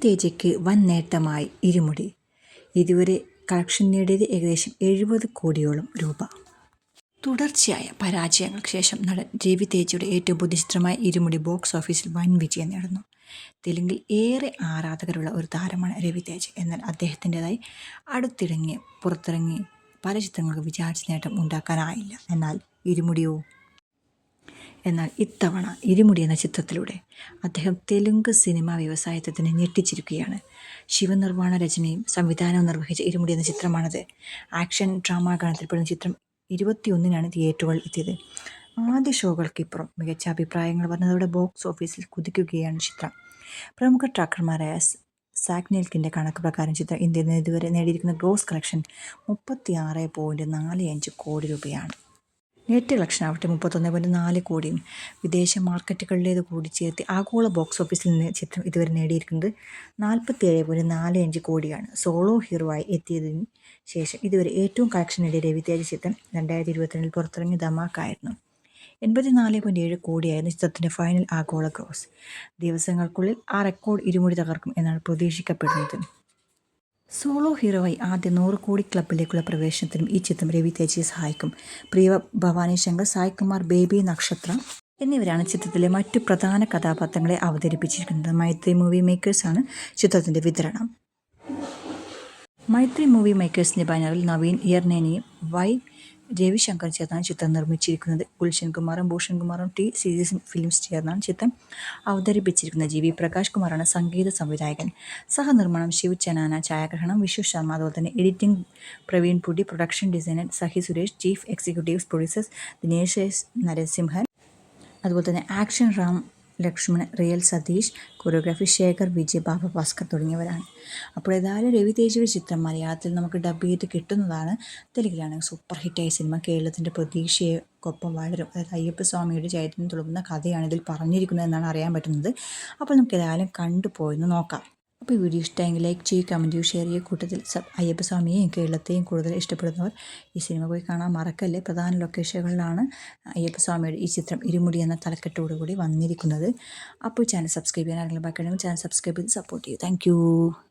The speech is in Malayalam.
തേജയ്ക്ക് വൻ നേട്ടമായി ഇരുമുടി. ഇതുവരെ കളക്ഷൻ നേടിയത് ഏകദേശം 70 കോടിയോളം രൂപ. തുടർച്ചയായ പരാജയങ്ങൾക്ക് ശേഷം നടൻ രവി തേജയുടെ ഏറ്റവും പുതിയ ചിത്രമായ ഇരുമുടി ബോക്സ് ഓഫീസിൽ വൻ വിജയം നേടുന്നു. തെലുങ്കിൽ ഏറെ ആരാധകരുള്ള ഒരു താരമാണ് രവി തേജ്. എന്നാൽ അദ്ദേഹത്തിൻ്റെതായി അടുത്തിടങ്ങി പുറത്തിറങ്ങി പല ചിത്രങ്ങൾക്ക് വിചാരിച്ച നേട്ടം ഉണ്ടാക്കാനായില്ല. എന്നാൽ ഇത്തവണ ഇരുമുടി എന്ന ചിത്രത്തിലൂടെ അദ്ദേഹം തെലുങ്ക് സിനിമാ വ്യവസായത്തെ തന്നെ ഞെട്ടിച്ചിരിക്കുകയാണ്. ശിവനിർവ്വാണ രചനയും സംവിധാനവും നിർവഹിച്ച ഇരുമുടി എന്ന ചിത്രമാണത്. ആക്ഷൻ ഡ്രാമ ഗണത്തിൽപ്പെടുന്ന ചിത്രം 21-നാണ് തിയേറ്ററുകളിൽ എത്തിയത്. ആദ്യ ഷോകൾക്കിപ്പുറം മികച്ച അഭിപ്രായങ്ങൾ വന്നതോടെ ബോക്സ് ഓഫീസിൽ കുതിക്കുകയാണ് ചിത്രം. പ്രമുഖ ട്രാക്കർമാരായ സാഗ്നേൽക്കിൻ്റെ കണക്ക് പ്രകാരം ചിത്രം ഇന്ത്യയിൽ നിന്ന് ഇതുവരെ നേടിയിരിക്കുന്ന ഗ്രോസ് കളക്ഷൻ 36.45 കോടി രൂപയാണ്. നെറ്റ് കളക്ഷൻ ആവട്ടെ 31.4 കോടിയും. വിദേശ മാർക്കറ്റുകളിലേത് കൂടി ചേർത്ത് ആഗോള ബോക്സ് ഓഫീസിൽ നിന്ന് ചിത്രം ഇതുവരെ നേടിയിരിക്കുന്നത് 47.45 കോടിയാണ്. സോളോ ഹീറോയായി എത്തിയതിന് ശേഷം ഇതുവരെ ഏറ്റവും കളക്ഷൻ നേടിയ രവി തേജ ചിത്രം 2022 പുറത്തിറങ്ങിയ ധമാക്കായിരുന്നു. 84.7 കോടിയായിരുന്നു ചിത്രത്തിൻ്റെ ഫൈനൽ ആഗോള ഗ്രോസ്. ദിവസങ്ങൾക്കുള്ളിൽ ആ റെക്കോർഡ് ഇരുമുടി തകർക്കും എന്നാണ് പ്രതീക്ഷിക്കപ്പെടുന്നത്. സോളോ ഹീറോയായി ആദ്യ 100 കോടി ക്ലബിലേക്കുള്ള പ്രവേശനത്തിനും ഈ ചിത്രം രവി തേജയെ സഹായിക്കും. പ്രിയ ഭവാനി ശങ്കർ, സായ് കുമാർ, ബേബി നക്ഷത്ര എന്നിവരാണ് ചിത്രത്തിലെ മറ്റു പ്രധാന കഥാപാത്രങ്ങളെ അവതരിപ്പിച്ചിരിക്കുന്നത്. മൈത്രി മൂവി മേക്കേഴ്സാണ് ചിത്രത്തിൻ്റെ വിതരണം. മൈത്രി മൂവി മേക്കേഴ്സിൻ്റെ ബാനറിൽ നവീൻ യർനേനിയും വൈ രവിശങ്കറും ചേർന്നാണ് ചിത്രം നിർമ്മിച്ചിരിക്കുന്നത്. ഗുൽഷൻ കുമാറും ഭൂഷൺ കുമാറും ടി സീരീസ് ഫിലിംസ് ചേർന്നാണ് ചിത്രം അവതരിപ്പിച്ചിരിക്കുന്നത്. ജി വി പ്രകാശ് കുമാറാണ് സംഗീത സംവിധായകൻ. സഹനിർമ്മാണം ശിവ് ചനാന, ഛായാഗ്രഹണം വിശ്വ ശർമ്മ, അതുപോലെ തന്നെ editing Praveen Pudi, production designer Sahi Suresh, chief executive producers Dinesh Narasimhan, അതുപോലെ തന്നെ action Ram Lakshman, real Satish, choreography Shekhar Vijay, Baba Bhaskar തുടങ്ങിയവരാണ്. അപ്പോൾ ഏതായാലും രവി തേജയുടെ ചിത്രം മലയാളത്തിൽ നമുക്ക് ഡബ് ചെയ്ത് കിട്ടുന്നതാണ്. തെലുങ്കിലാണെങ്കിൽ സൂപ്പർ ഹിറ്റായ സിനിമ കേരളത്തിൻ്റെ പ്രതീക്ഷയൊക്കൊപ്പം വളരും. അതായത് അയ്യപ്പസ്വാമിയുടെ ചൈതന്യം തുളുമ്പുന്ന കഥയാണ് ഇതിൽ പറഞ്ഞിരിക്കുന്നത് എന്നാണ് അറിയാൻ പറ്റുന്നത്. അപ്പോൾ നമുക്ക് ഏതായാലും കണ്ടുപോയെന്ന് നോക്കാം. അപ്പോൾ ഈ വീഡിയോ ഇഷ്ടമെങ്കിൽ ലൈക്ക് ചെയ്യുക, കമൻറ്റ് ചെയ്യുക, ഷെയർ ചെയ്യുക. കൂട്ടത്തിൽ അയ്യപ്പസ്വാമിയെയും കേരളത്തെയും കൂടുതൽ ഇഷ്ടപ്പെടുന്നവർ ഈ സിനിമ പോയി കാണാൻ മറക്കല്ലേ. പ്രധാന ലൊക്കേഷനുകളിലാണ് അയ്യപ്പസ്വാമിയുടെ ഈ ചിത്രം ഇരുമുടി എന്ന തലക്കെട്ടോടുകൂടി വന്നിരിക്കുന്നത്. അപ്പോൾ ചാനൽ സബ്സ്ക്രൈബ് ചെയ്യാൻ ആരെങ്കിലും ബാക്കിയുണ്ടെങ്കിൽ ചാനൽ സബ്സ്ക്രൈബ് ചെയ്ത് സപ്പോർട്ട് ചെയ്യൂ. താങ്ക്